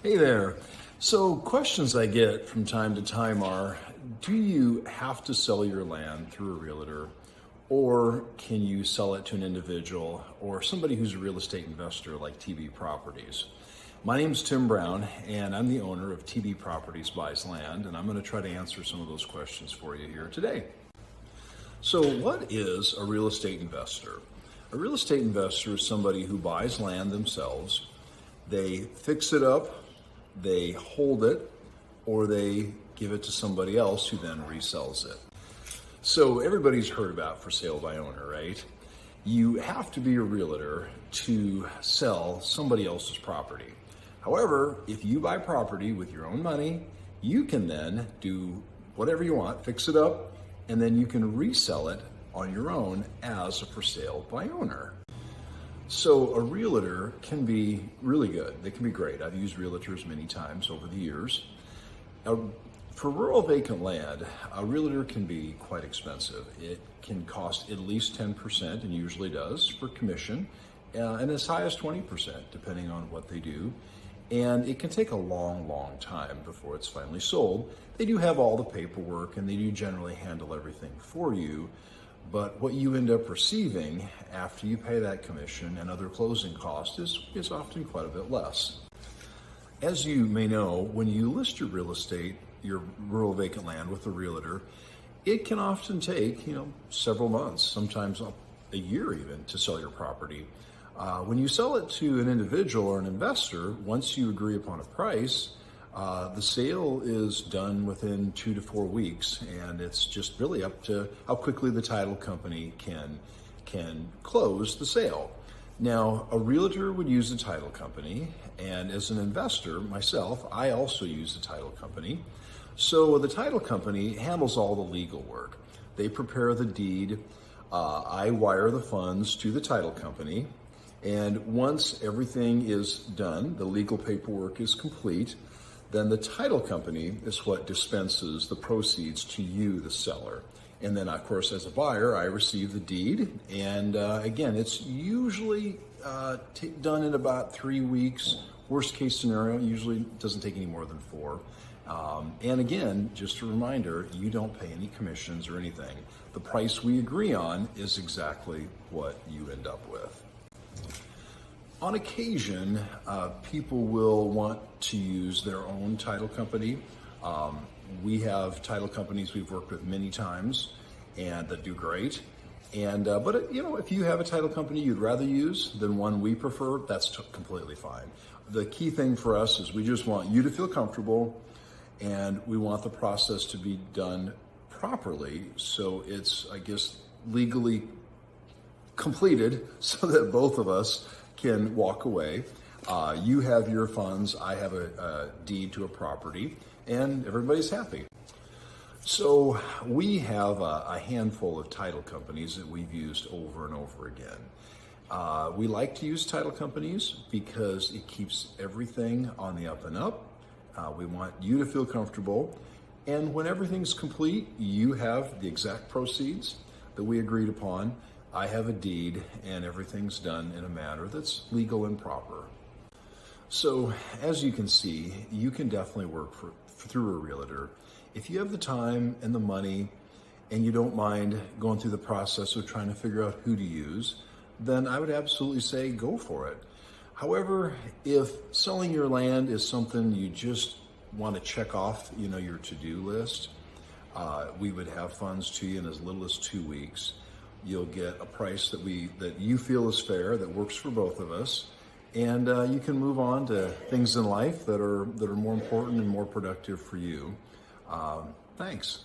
Hey there. So, questions I get from time to time are, do you have to sell your land through a realtor, or can you sell it to an individual or somebody who's a real estate investor like TB Properties? My name's Tim Brown, and I'm the owner of TB Properties Buys Land, and I'm going to try to answer some of those questions for you here today. So, what is a real estate investor? A real estate investor is somebody who buys land themselves. They fix it up, they hold it, or they give it to somebody else who then resells it. So everybody's heard about for sale by owner, right? You have to be a realtor to sell somebody else's property. However, if you buy property with your own money, you can then do whatever you want, fix it up, and then you can resell it on your own as a for sale by owner. So a realtor can be really good. They can be great. I've used realtors many times over the years. For rural vacant land, a realtor can be quite expensive. It can cost at least 10%, and usually does, for commission, and as high as 20%, depending on what they do. And it can take a long, long time before it's finally sold. They do have all the paperwork, and they do generally handle everything for you. But what you end up receiving after you pay that commission and other closing costs is often quite a bit less. As you may know, when you list your real estate, your rural vacant land with a realtor, it can often take, several months, sometimes up a year even, to sell your property. When you sell it to an individual or an investor, once you agree upon a price, the sale is done within 2 to 4 weeks, and it's just really up to how quickly the title company can close the sale. Now, a realtor would use the title company, and as an investor myself, I also use the title company. So the title company handles all the legal work. They prepare the deed. I wire the funds to the title company, and once everything is done, the legal paperwork is complete, then the title company is what dispenses the proceeds to you, the seller. And then, of course, as a buyer, I receive the deed. And again, it's usually done in about 3 weeks. Worst case scenario, usually doesn't take any more than 4. And again, just a reminder, you don't pay any commissions or anything. The price we agree on is exactly what you end up with. On occasion, people will want to use their own title company. We have title companies we've worked with many times and that do great. But if you have a title company you'd rather use than one we prefer, that's completely fine. The key thing for us is we just want you to feel comfortable, and we want the process to be done properly, so it's, legally completed so that both of us can walk away. You have your funds, I have a deed to a property, and everybody's happy. So we have a handful of title companies that we've used over and over again. We like to use title companies because it keeps everything on the up and up. We want you to feel comfortable, and when everything's complete, you have the exact proceeds that we agreed upon. I have a deed, and everything's done in a manner that's legal and proper. So as you can see, you can definitely work through a realtor. If you have the time and the money, and you don't mind going through the process of trying to figure out who to use, then I would absolutely say go for it. However, if selling your land is something you just want to check off, your to-do list, we would have funds to you in as little as 2 weeks. You'll get a price that you feel is fair, that works for both of us, and you can move on to things in life that are more important and more productive for you. Thanks.